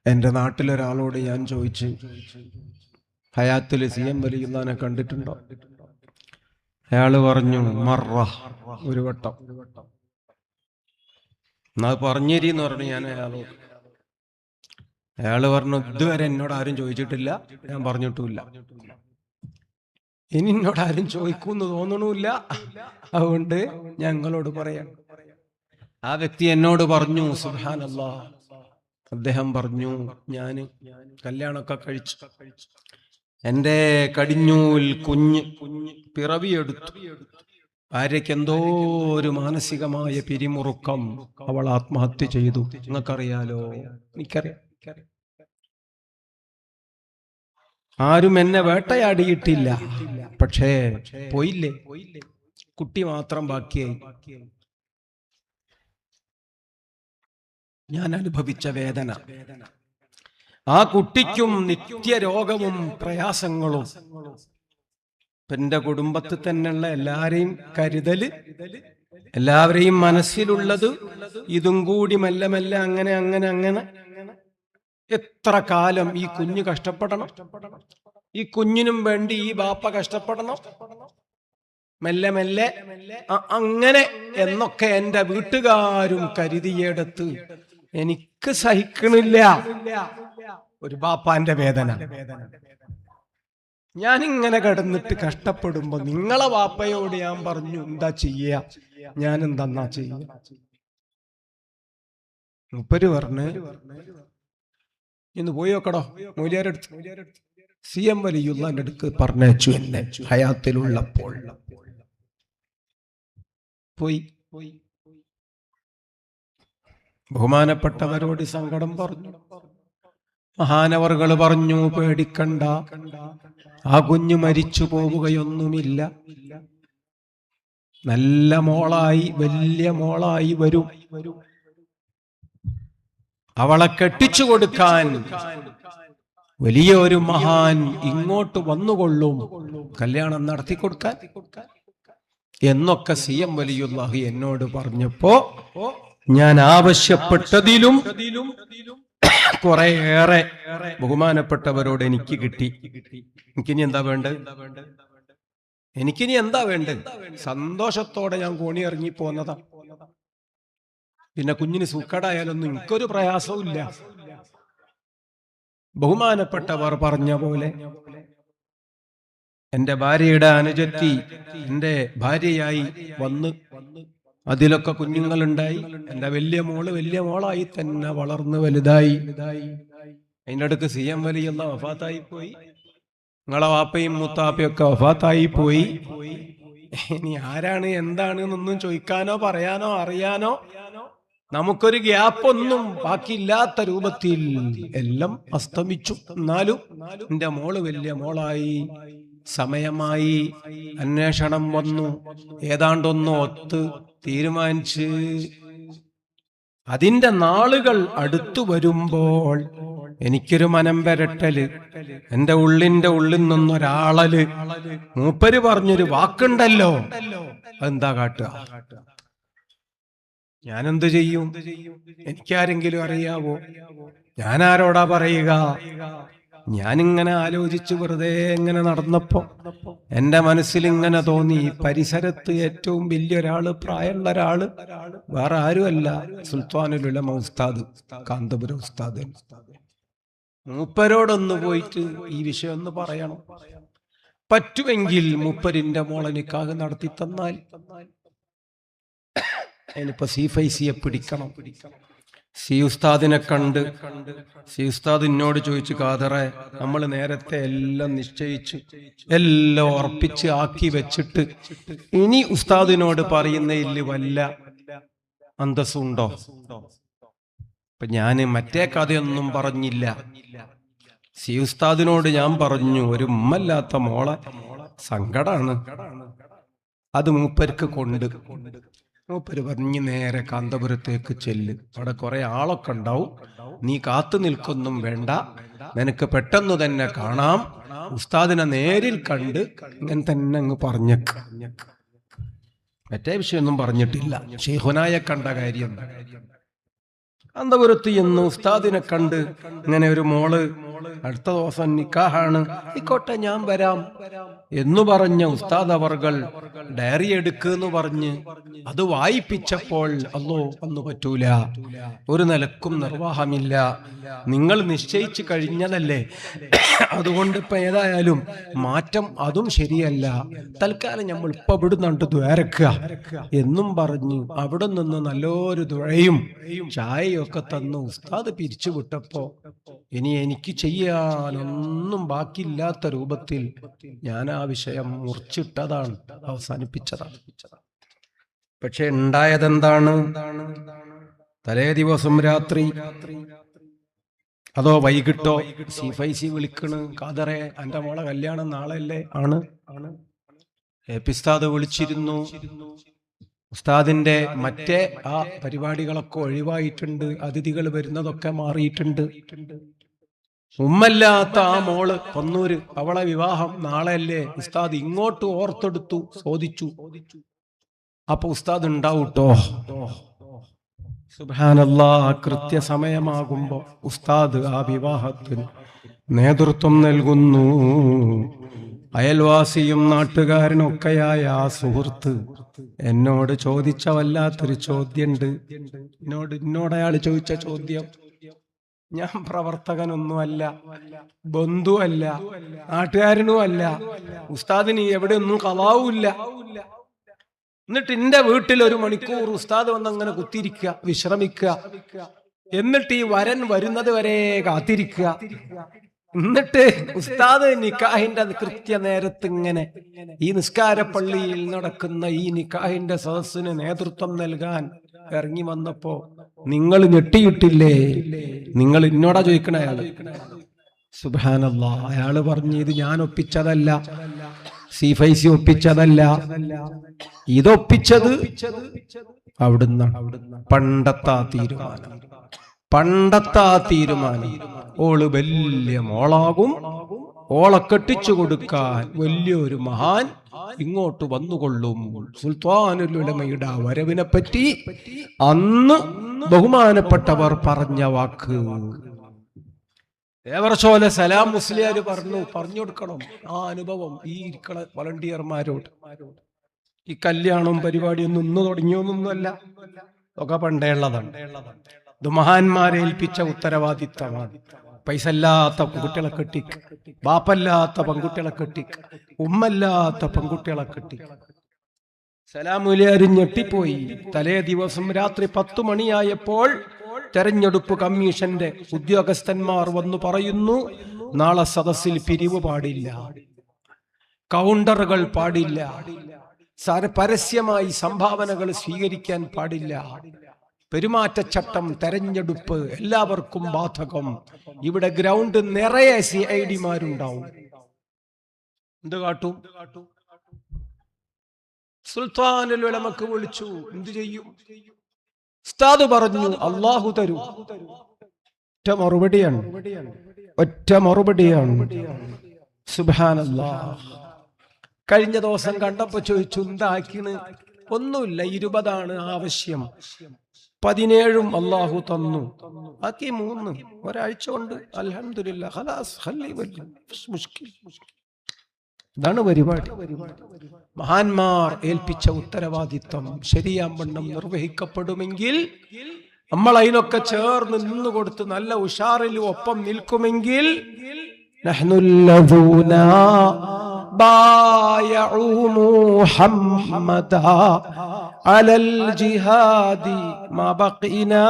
എൻ്റെ നാട്ടിലൊരാളോട് ഞാൻ ചോദിച്ചു, ഹയാത്തിൽ CM വലിയുള്ളാനെ കണ്ടിട്ടുണ്ടോ? അയാള് പറഞ്ഞു മറ, ഒരു വട്ടം. എന്നാ പറഞ്ഞേരിന്ന് പറഞ്ഞു ഞാൻ അയാളോട്. അയാള് പറഞ്ഞു ഇതുവരെ എന്നോട് ആരും ചോദിച്ചിട്ടില്ല, ഞാൻ പറഞ്ഞിട്ടുമില്ല, ഇനി എന്നോട് ആരും ചോദിക്കൂന്ന് തോന്നണമില്ല, അതുകൊണ്ട് ഞങ്ങളോട് പറയാം. ആ വ്യക്തി എന്നോട് പറഞ്ഞു സുബ്ഹാനല്ലാഹ്, അദ്ദേഹം പറഞ്ഞു ഞാന് കല്യാണമൊക്കെ കഴിച്ചു, എന്റെ കടിഞ്ഞൂൽ കുഞ്ഞ് പിറവിയെടുത്തു, ഭാര്യയ്ക്ക് എന്തോ ഒരു മാനസികമായ പിരിമുറുക്കം, അവൾ ആത്മഹത്യ ചെയ്തു. നിങ്ങൾക്കറിയാലോ? എനിക്കറിയാം. ആരും എന്നെ വേട്ടയാടിയിട്ടില്ല, പക്ഷേ പോയില്ലേ, കുട്ടി മാത്രം ബാക്കിയായി. ഞാൻ അനുഭവിച്ച വേദന, ആ കുട്ടിക്കും നിത്യരോഗവും പ്രയാസങ്ങളും. എന്റെ കുടുംബത്തിൽ തന്നെയുള്ള എല്ലാരെയും കരുതല്, എല്ലാവരെയും മനസ്സിലുള്ളത്, ഇതും കൂടി മെല്ലെ മെല്ലെ അങ്ങനെ അങ്ങനെ അങ്ങനെ എത്ര കാലം ഈ കുഞ്ഞ് കഷ്ടപ്പെടണം, ഈ കുഞ്ഞിനും വേണ്ടി ഈ ബാപ്പ കഷ്ടപ്പെടണം, മെല്ലെ മെല്ലെ അങ്ങനെ എന്നൊക്കെ എന്റെ വീട്ടുകാരും കരുതിയെടുത്ത് എനിക്ക് സഹിക്കണില്ല ഒരു ബാപ്പാന്റെ വേദന. ഞാനിങ്ങനെ കിടന്നിട്ട് കഷ്ടപ്പെടുമ്പോ നിങ്ങളെ വാപ്പയോട് ഞാൻ പറഞ്ഞു എന്താ ചെയ്യ, ഞാൻ എന്താ ചെയ്യ? മുപ്പര് പറഞ്ഞ് ഇന്ന് പോയി നോക്കടോ മൂല്യാരെടുത്ത്. CM വലിയുള്ളാന്റെ അടുക്ക് പറഞ്ഞയച്ചു എന്നെ, ഹയാത്തിലുള്ളപ്പോൾ പോയി. ബഹുമാനപ്പെട്ടവരോട് സങ്കടം പറഞ്ഞു. മഹാനവറുകൾ പറഞ്ഞു പേടിക്കണ്ട, ആ കുഞ്ഞു മരിച്ചു പോവുകയൊന്നുമില്ല, നല്ല മോളായി, വലിയ മോളായി വരും, അവളെ കെട്ടിച്ചു കൊടുക്കാൻ വലിയ ഒരു മഹാൻ ഇങ്ങോട്ട് വന്നുകൊള്ളും, കല്യാണം നടത്തി കൊടുക്കാൻ എന്നൊക്കെ CM വലിയുള്ളാഹി എന്നോട് പറഞ്ഞപ്പോ ഞാൻ ആവശ്യപ്പെട്ടതിലും കുറെയേറെ ബഹുമാനപ്പെട്ടവരോട് എനിക്ക് കിട്ടി. എനിക്കിനി എന്താ വേണ്ടത്? എനിക്കിനി എന്താ വേണ്ടത്? സന്തോഷത്തോടെ ഞാൻ കോണി ഇറങ്ങി പോന്നതാ. പിന്നെ കുഞ്ഞിന് സൂക്കേടായാലൊന്നും എനിക്കൊരു പ്രയാസവും ഇല്ല. ബഹുമാനപ്പെട്ടവർ പറഞ്ഞ പോലെ എന്റെ ഭാര്യയുടെ അനുജത്തി എന്റെ ഭാര്യയായി വന്ന് അതിലൊക്കെ കുഞ്ഞുങ്ങളുണ്ടായി. എന്റെ വലിയ മോളായി തന്നെ വളർന്ന് വലുതായി. അതിൻ്റെ അടുക്ക് CM വലിയുള്ള വഫാത്തായി പോയി, നിങ്ങളെ വാപ്പയും മൂത്താപ്പയൊക്കെ വഫാത്തായി പോയി. ഇനി ആരാണ് എന്താണ് എന്നൊന്നും ചോദിക്കാനോ പറയാനോ അറിയാനോ നമുക്കൊരു ഗ്യാപ്പൊന്നും ബാക്കിയില്ലാത്ത രൂപത്തിൽ എല്ലാം അസ്തമിച്ചു. എന്നാലും എന്റെ മോള് വലിയ മോളായി, സമയമായി, അന്വേഷണം വന്നു, ഏതാണ്ടൊന്ന് ഒത്ത് തീരുമാനിച്ച് അതിന്റെ നാളുകൾ അടുത്തു വരുമ്പോൾ എനിക്കൊരു മനം വരട്ടല്, എന്റെ ഉള്ളിന്റെ ഉള്ളിൽ നിന്നൊരാളല്. മൂപ്പര് പറഞ്ഞൊരു വാക്കുണ്ടല്ലോ, അതെന്താ കാട്ടുക? ഞാനെന്ത് ചെയ്യും? എനിക്കാരെങ്കിലും അറിയാവോ? ഞാനാരോടാ പറയുക? ഞാനിങ്ങനെ ആലോചിച്ച് വെറുതെ ഇങ്ങനെ നടന്നപ്പോ എന്റെ മനസ്സിൽ ഇങ്ങനെ തോന്നി, പരിസരത്ത് ഏറ്റവും വലിയൊരാള്, പ്രായമുള്ള ഒരാള് വേറെ ആരുമല്ല, സുൽത്താനുൽ ഉലമ ഉസ്താദ്, കാന്തപുരം ഉസ്താദ്. മൂപ്പരോടൊന്ന് പോയിട്ട് ഈ വിഷയം ഒന്ന് പറയണം. പറ്റുമെങ്കിൽ മൂപ്പരിന്റെ മോളെ നിക്കാഹ് നടത്തി തന്നാൽ. അതിനിപ്പോ C5C പിടിക്കണം. സി ഉസ്താദിനെ കണ്ട് സി ഉസ്താദ് എന്നോട് ചോദിച്ചു, ഖാദറെ, നമ്മൾ നേരത്തെ എല്ലാം നിശ്ചയിച്ചു, എല്ലാം ഉറപ്പിച്ച് ആക്കി വെച്ചിട്ട് ഇനി ഉസ്താദിനോട് പറയുന്നതിൽ വല്ല അന്തസ്സുണ്ടോ? അപ്പൊ ഞാന് മറ്റേ കഥയൊന്നും പറഞ്ഞില്ല. സി ഉസ്താദിനോട് ഞാൻ പറഞ്ഞു, ഒരു ഉമ്മല്ലാത്ത മോളെ സങ്കടാണ്, അത് മൂപ്പർക്ക് കൊണ്ട്. മൂപ്പര് പറഞ്ഞ് നേരെ കാന്തപുരത്തേക്ക് ചെല്ല്, അവിടെ കുറെ ആളൊക്കെ ഉണ്ടാവും, നീ കാത്തു നിൽക്കൊന്നും വേണ്ട, നിനക്ക് പെട്ടെന്ന് തന്നെ കാണാം, ഉസ്താദിനെ നേരിൽ കണ്ട് ഇങ്ങനെ തന്നെ അങ്ങ് പറഞ്ഞേക്ക്. മറ്റേ വിഷയമൊന്നും പറഞ്ഞിട്ടില്ല, ശൈഖുനായെ കണ്ട കാര്യം. കാന്തപുരത്ത് എന്ന് ഉസ്താദിനെ കണ്ട് ഇങ്ങനെ ഒരു മോള് അടുത്ത ദിവസം നിക്കാഹാണ്, ആയിക്കോട്ടെ ഞാൻ വരാം എന്നു പറഞ്ഞ ഉസ്താദ് അവർകൾ ഡയറി എടുക്കുന്ന് പറഞ്ഞ് അത് വായിപ്പിച്ചപ്പോൾ അല്ലോ അന്ന് പറ്റൂല, ഒരു നിലക്കും നിർവാഹമില്ല, നിങ്ങൾ നിശ്ചയിച്ചു കഴിഞ്ഞതല്ലേ, അതുകൊണ്ട് ഇപ്പൊ ഏതായാലും മാറ്റം അതും ശരിയല്ല, തൽക്കാലം നമ്മൾ ഇപ്പൊ ഇവിടുന്നുണ്ട് ദ്വാരക്കുക എന്നും പറഞ്ഞ് അവിടെ നിന്ന് നല്ലൊരു ദുഴയും ചായയും ഒക്കെ തന്നു ഉസ്താദ് പിരിച്ചുവിട്ടപ്പോ ഇനി എനിക്ക് ചെയ്യാനൊന്നും ബാക്കിയില്ലാത്ത രൂപത്തിൽ ഞാൻ ആ വിഷയം മുറിച്ചിട്ടതാണ്, അവസാനിപ്പിച്ചതാണ്. പക്ഷെ ഉണ്ടായതെന്താണ്? തലേ ദിവസം രാത്രി അതോ വൈകിട്ടോ C5C വിളിക്കണ്, ഖാദറെ എന്റെ മോളെ കല്യാണം നാളെയല്ലേ? ആണ്. ഉസ്താദ് വിളിച്ചിരുന്നു. ഉസ്താദിന്റെ മറ്റേ ആ പരിപാടികളൊക്കെ ഒഴിവായിട്ടുണ്ട്, അതിഥികൾ വരുന്നതൊക്കെ മാറിയിട്ടുണ്ട്. ഉമ്മല്ലാത്ത ആ മോള് പൊന്നൂര്, അവളെ വിവാഹം നാളെയല്ലേ? ഉസ്താദ് ഇങ്ങോട്ട് ഓർത്തെടുത്തു, ചോദിച്ചു. അപ്പൊ ഉസ്താദ് ഉണ്ടാവൂട്ടോ. സുബ്ഹാനല്ലാഹ്, കൃത്യസമയമാകുമ്പോ ഉസ്താദ് ആ വിവാഹത്തിന് നേതൃത്വം നൽകുന്നു. അയൽവാസിയും നാട്ടുകാരനൊക്കെയായ ആ സുഹൃത്ത് എന്നോട് ചോദിച്ച വല്ലാത്തൊരു ചോദ്യമുണ്ട്. എന്നോട് അയാൾ ചോദിച്ച ചോദ്യം, ഞാൻ പ്രവർത്തകനൊന്നുമല്ല, ബന്ധുവല്ല, നാട്ടുകാരനുമല്ല, ഉസ്താദിന് എവിടെ ഒന്നും കളാവൂല്ല, എന്നിട്ട് എന്റെ വീട്ടിൽ 1 മണിക്കൂർ ഉസ്താദ് വന്ന് അങ്ങനെ കുത്തിരിക്കുക, വിശ്രമിക്കുക, എന്നിട്ട് ഈ വരൻ വരുന്നത് വരെ കാത്തിരിക്കുക, എന്നിട്ട് ഉസ്താദ് നിക്കാഹിന്റെ കൃത്യനേരത്ത് ഇങ്ങനെ ഈ നിസ്കാരപ്പള്ളിയിൽ നടക്കുന്ന ഈ നിക്കാഹിന്റെ സദസ്സിന് നേതൃത്വം നൽകാൻ ഇറങ്ങി വന്നപ്പോ നിങ്ങൾ ഞെട്ടിയിട്ടില്ലേ? നിങ്ങൾ എന്നോടാ ചോദിക്കണ അയാള്. സുബ്ഹാനല്ലാഹ്, അയാള് പറഞ്ഞു, ഇത് ഞാൻ ഒപ്പിച്ചതല്ല, C5C ഒപ്പിച്ചതല്ല, ഇതൊപ്പിച്ചത് അവിടുന്ന്. പണ്ടത്തെ തീരുമാനം. ഓള് വലിയ മോളാകും, ഓളെ കെട്ടിച്ചു കൊടുക്കാൻ വലിയൊരു മഹാൻ ഇങ്ങോട്ട് വന്നുകൊള്ളും. സുൽത്താനുൽ ഉലമയുടെ വരവിനെ പറ്റി അന്ന് ബഹുമാനപ്പെട്ടവർ പറഞ്ഞ വാക്ക്. ദേവർഷോല സലാം മുസ്ലിയാർ പറഞ്ഞു കൊടുക്കണം ആ അനുഭവം ഈ ഇരിക്കണ വളണ്ടിയർമാരോട്. ഈ കല്യാണവും പരിപാടിയൊന്നും ഇന്ന് തുടങ്ങിയൊന്നൊന്നുമല്ല, ഒക്കെ പണ്ടേ ഉള്ളതാണ്. ഇത് മഹാന്മാരെ ഏൽപ്പിച്ച ഉത്തരവാദിത്തമാണ്. പൈസ ഇല്ലാത്ത പെൺകുട്ടികളെ കെട്ടിക്ക്, ബാപ്പല്ലാത്ത പെൺകുട്ടികളെ കെട്ടിക്ക്, ഉമ്മല്ലാത്ത പെൺകുട്ടികളെ കെട്ടിക്ക്. സലാമുലിയാർ ഞെട്ടിപ്പോയി. തലേ ദിവസം രാത്രി 10 മണിയായപ്പോൾ തെരഞ്ഞെടുപ്പ് കമ്മീഷന്റെ ഉദ്യോഗസ്ഥന്മാർ വന്നു പറയുന്നു, നാളെ സദസ്സിൽ പിരിവ് പാടില്ല, കൗണ്ടറുകൾ പാടില്ല, പരസ്യമായി സംഭാവനകൾ സ്വീകരിക്കാൻ പാടില്ല, പെരുമാറ്റച്ചട്ടം, തെരഞ്ഞെടുപ്പ് എല്ലാവർക്കും ബാധകം, ഇവിടെ ഗ്രൗണ്ട് നിറയെ CID-മാരുണ്ടാവും. എന്ത് കാട്ടും? സുൽത്താനുൽ ഉലമക്ക് വിളിച്ചു, എന്തു ചെയ്യും? ഉസ്താദ് പറഞ്ഞു, അല്ലാഹു തരൂ. ഒറ്റ മറുപടിയാണ്. സുബ്ഹാനല്ലാഹ്. കഴിഞ്ഞ ദിവസം കണ്ടപ്പോ ചോദിച്ചു, എന്താക്കിന്? ഒന്നുമില്ല, 20 ആവശ്യം, 17 അല്ലാഹു തന്നു, ബാക്കി 3 ഒരാഴ്ച കൊണ്ട് അൽഹംദുലില്ലാഹ് ഖലാസ് ഖല്ലി വല്ലി മുഷ്കിൽ. ഇതാണ് പരിപാടി. മഹാന്മാർ ഏൽപ്പിച്ച ഉത്തരവാദിത്വം ശരിയാവണ്ണം നിർവഹിക്കപ്പെടുമെങ്കിൽ, നമ്മൾ അതിനൊക്കെ ചേർന്ന് നിന്നുകൊടുത്ത് നല്ല ഉഷാറിലും ഒപ്പം നിൽക്കുമെങ്കിൽ, നഹ്നുല്ലദൂന ബായഉ മുഹമ്മദ അലൽ ജിഹാദി മാ ബഖിനാ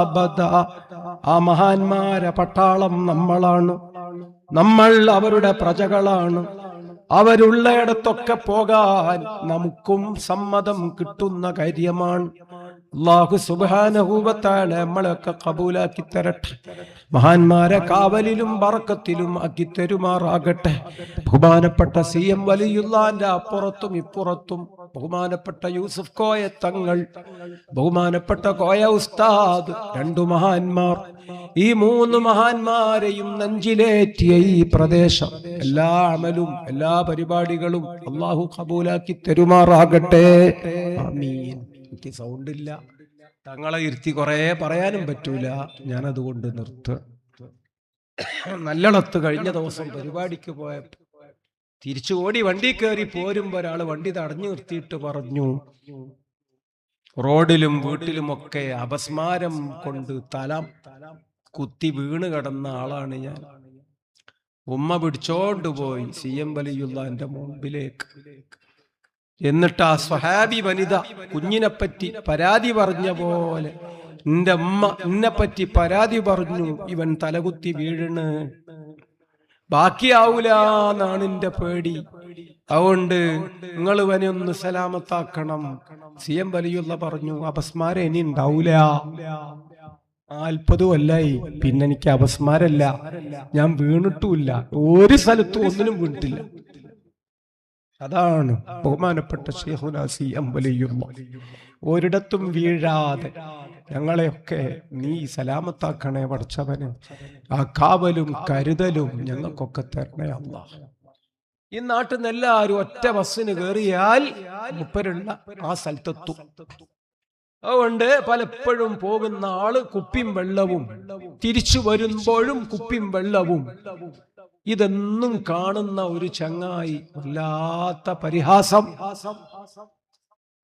അബദ. ആ മഹാന്മാരെ പട്ടാളം നമ്മളാണ്, നമ്മൾ അവരുടെ പ്രജകളാണ്. അവരുള്ളയിടത്തൊക്കെ പോകാൻ നമുക്കും സമ്മതം കിട്ടുന്ന കാര്യമാണ്. അല്ലാഹു സുബ്ഹാനഹു വ തആല നമ്മളെയൊക്കെ ഖബൂലാക്കി തരട്ടെ. മഹാന്മാരെ കാവലിലും ബറക്കത്തിലും ആക്കി തരുമാറാകട്ടെ. ബഹുമാനപ്പെട്ട CM വലിയുള്ളാന്റെ അപ്പുറത്തും ഇപ്പുറത്തും ബഹുമാനപ്പെട്ട യൂസുഫ് കോയ തങ്ങൾ, ബഹുമാനപ്പെട്ട കോയ ഉസ്താദ്, 2 മഹാന്മാർ, ഈ 3 മഹാന്മാരെയും നെഞ്ചിലേറ്റിയ ഈ പ്രദേശം, എല്ലാ അമലും എല്ലാ പരിപാടികളും അല്ലാഹു ഖബൂലാക്കി തരുമാറാകട്ടെ. ആമീൻ. എനിക്ക് സൗണ്ട് ഇല്ല, തങ്ങളെ ഇരുത്തി കുറേ പറയാനും പറ്റൂല, ഞാനതുകൊണ്ട് നിർത്തുക. നല്ലളത്ത് കഴിഞ്ഞ ദിവസം പരിപാടിക്ക് പോയപ്പോ തിരിച്ചു ഓടി വണ്ടി കയറി പോരുമ്പോ ഒരാള് വണ്ടി തടഞ്ഞു നിർത്തിയിട്ട് പറഞ്ഞു, റോഡിലും വീട്ടിലുമൊക്കെ അപസ്മാരം കൊണ്ട് തല കുത്തി വീണ് കിടന്ന ആളാണ് ഞാൻ. ഉമ്മ പിടിച്ചോണ്ടുപോയി CM വലിയുള്ളാന്റെ മുമ്പിലേക്ക്. എന്നിട്ട് ആ സ്വഹാബി വനിത കുഞ്ഞിനെപ്പറ്റി പരാതി പറഞ്ഞ പോലെ എന്റെ അമ്മ എന്നെപ്പറ്റി പരാതി പറഞ്ഞു, ഇവൻ തലകുത്തി വീഴണ്, ബാക്കിയാവൂലെന്നാണ് എന്റെ പേടി, അതുകൊണ്ട് നിങ്ങൾ ഇവനെ ഒന്ന് സലാമത്താക്കണം. CM വലിയുള്ള പറഞ്ഞു, അപസ്മാരം ഇനി ഉണ്ടാവൂല, 40 കൊല്ലായി, പിന്നെ എനിക്ക് അപസ്മാരല്ല, ഞാൻ വീണിട്ടുമില്ല, ഒരു സ്ഥലത്തും ഒന്നിനും വീണിട്ടില്ല. അതാണ് ബഹുമാനപ്പെട്ട ശൈഖുനാ CM വലിയുള്ള. ഒരിടത്തും വീഴാതെ ഞങ്ങളെയൊക്കെ നീ സലാമത്താക്കണേ പടച്ചവനെ, ആ കാവലും കരുതലും ഞങ്ങൾക്കൊക്കെ തരണേ അല്ലാഹ്. ഈ നാട്ടിൽ നിന്ന് എല്ലാവരും ഒറ്റ ബസ്സിന് കയറിയാൽ മുപ്പരുള്ള ആ സ്ഥലത്തെത്തും. അതുകൊണ്ട് പലപ്പോഴും പോകുന്ന ആള് കുപ്പിയും വെള്ളവും, തിരിച്ചു വരുമ്പോഴും കുപ്പിയും വെള്ളവും, ഇതെന്നും കാണുന്ന ഒരു ചങ്ങായി വല്ലാത്ത പരിഹാസം.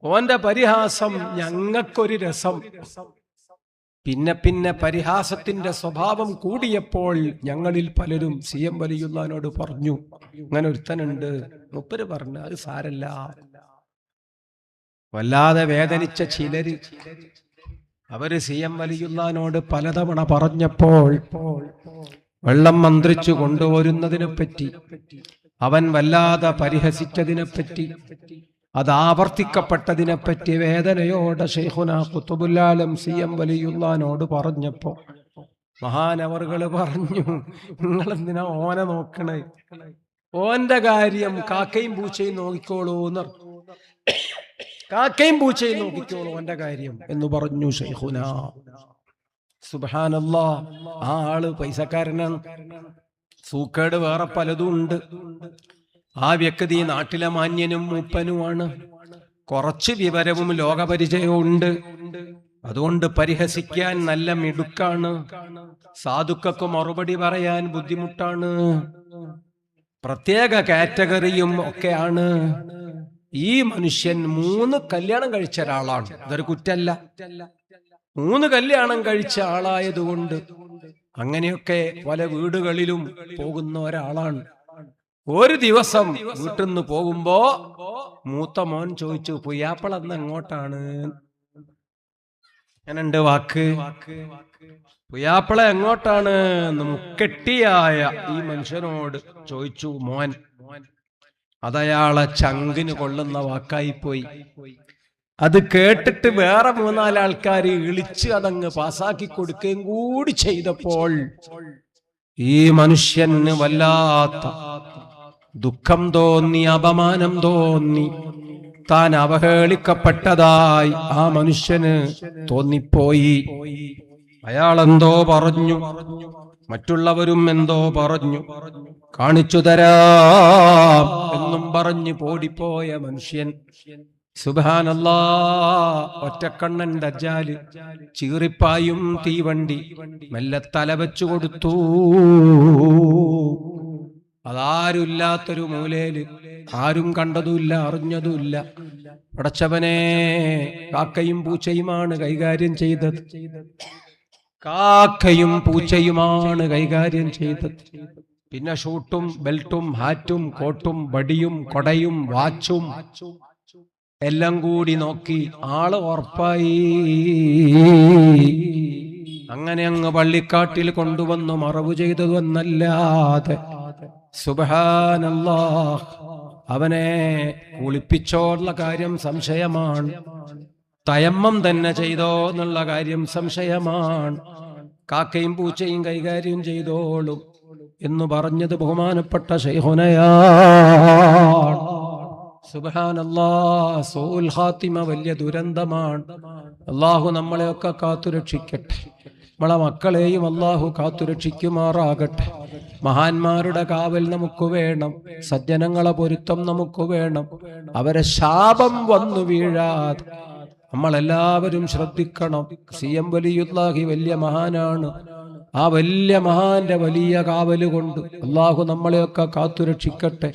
ഓന്റെ പരിഹാസം ഞങ്ങൾക്കൊരു രസം. പിന്നെ പരിഹാസത്തിന്റെ സ്വഭാവം കൂടിയപ്പോൾ ഞങ്ങളിൽ പലരും CM വലിയുള്ളാനോട് പറഞ്ഞു, അങ്ങനെ ഒരുത്തനുണ്ട്. മുപ്പര് പറഞ്ഞു, അത് സാരല്ല. വല്ലാതെ വേദനിച്ച ചിലര് അവര് CM വലിയുള്ളാനോട് പലതവണ പറഞ്ഞപ്പോൾ വെള്ളം മന്ത്രിച്ചു കൊണ്ടുവരുന്നതിനെ പറ്റി, അവൻ വല്ലാതെ പരിഹസിച്ചതിനെപ്പറ്റി, അത് ആവർത്തിക്കപ്പെട്ടതിനെപ്പറ്റി വേദനയോടെ ശൈഖുനാ ഖുതുബുൽ ആലം CM വലിയുള്ളാനോട് പറഞ്ഞപ്പോ മഹാനവറുകള് പറഞ്ഞു, നിങ്ങളെന്തിനാ ഓനെ നോക്കണേ, ഓന്റെ കാര്യം കാക്കയും പൂച്ചയും നോക്കിക്കോളൂ എന്ന്, കാക്കയും പൂച്ചയും നോക്കിക്കോളൂ ഓന്റെ കാര്യം എന്ന് പറഞ്ഞു ശൈഖുനാ. സുബ്ഹാനല്ലാഹ്, ആ ആള് പൈസക്കാരനാണ്, സൂക്കേട് വേറെ പലതും ഉണ്ട്. ആ വ്യക്തി നാട്ടിലെ മാന്യനും മൂപ്പനുമാണ്, കുറച്ച് വിവരവും ലോകപരിചയവും ഉണ്ട്. അതുകൊണ്ട് പരിഹസിക്കാൻ നല്ല മിടുക്കാണ്, സാധുക്കൾക്ക് മറുപടി പറയാൻ ബുദ്ധിമുട്ടാണ്, പ്രത്യേക കാറ്റഗറിയും ഒക്കെയാണ്. ഈ മനുഷ്യൻ 3 കല്യാണം കഴിച്ച ഒരാളാണ്, അതൊരു കുറ്റല്ല. 3 കല്യാണം കഴിച്ച ആളായതുകൊണ്ട് അങ്ങനെയൊക്കെ പല വീടുകളിലും പോകുന്ന ഒരാളാണ്. ഒരു ദിവസം വീട്ടിൽ നിന്ന് പോകുമ്പോ മൂത്ത മോൻ ചോദിച്ചു, പുയ്യാപ്പളന്ന് എങ്ങോട്ടാണ്? ഞാനുണ്ട് വാക്ക്, പുയ്യാപ്പള എങ്ങോട്ടാണ്? മുക്കെട്ടിയായ ഈ മനുഷ്യനോട് ചോദിച്ചു മോൻ. അതയാളെ ചങ്കിന് കൊള്ളുന്ന വാക്കായിപ്പോയി. അത് കേട്ടിട്ട് വേറെ 3-4 ആൾക്കാർ ഇളിച്ച് അതങ്ങ് പാസാക്കി കൊടുക്കുകയും കൂടി ചെയ്തപ്പോൾ ഈ മനുഷ്യന് വല്ലാത്ത ദുഃഖം തോന്നി, അപമാനം തോന്നി, താൻ അവഹേളിക്കപ്പെട്ടതായി ആ മനുഷ്യന് തോന്നിപ്പോയി. അയാളെന്തോ പറഞ്ഞു, മറ്റുള്ളവരും എന്തോ പറഞ്ഞു, കാണിച്ചു തരാം എന്നും പറഞ്ഞു പോടിപ്പോയ മനുഷ്യൻ. സുബ്ഹാനല്ലാഹ്, ഒറ്റക്കണ്ണൻ ദജ്ജാല് ചീറിപ്പായും തീവണ്ടി മെല്ലെ തലവെച്ചു കൊടുത്തു. അതാരുമില്ലാത്തൊരു മൂലയില്, ആരും കണ്ടതുമില്ല അറിഞ്ഞതുമില്ല. പടച്ചവനെ, കാക്കയും പൂച്ചയുമാണ് കൈകാര്യം ചെയ്തത്, കാക്കയും പൂച്ചയുമാണ് കൈകാര്യം ചെയ്തത്. പിന്നെ ഷൂട്ടും ബെൽറ്റും ഹാറ്റും കോട്ടും വടിയും കൊടയും വാച്ചും എല്ലാം കൂടി നോക്കി ആള് ഉറപ്പായി. അങ്ങനെ അങ്ങ് പള്ളിക്കാട്ടിൽ കൊണ്ടുവന്നു മറവ് ചെയ്തതെന്നല്ലാതെ സുബ്ഹാനല്ലാഹ്, അവനെ കുളിപ്പിച്ചോള്ള കാര്യം സംശയമാണ്, തയമ്മം തന്നെ ചെയ്തോ എന്നുള്ള കാര്യം സംശയമാണ്. കാക്കയും പൂച്ചയും കൈകാര്യം ചെയ്തോളും എന്ന് പറഞ്ഞത് ബഹുമാനപ്പെട്ട ശൈഖുനയാണ്. സുബ്ഹാനല്ലാഹ്, സൂഉൽ ഖാത്തിമ വലിയ ദുരന്തമാണ്. അല്ലാഹു നമ്മളെയൊക്കെ കാത്തുരക്ഷിക്കട്ടെ, നമ്മളെ മക്കളെയും അല്ലാഹു കാത്തുരക്ഷിക്കുമാറാകട്ടെ. മഹാന്മാരുടെ കാവൽ നമുക്ക് വേണം, സജ്ജനങ്ങളെ പൊരുത്തം നമുക്ക് വേണം. അവരെ ശാപം വന്നു വീഴാതെ നമ്മളെല്ലാവരും ശ്രദ്ധിക്കണം. CM വലിയുല്ലാഹി വലിയ മഹാനാണ്. ആ വലിയ മഹാന്റെ വലിയ കാവല് കൊണ്ട് അള്ളാഹു നമ്മളെയൊക്കെ കാത്തുരക്ഷിക്കട്ടെ.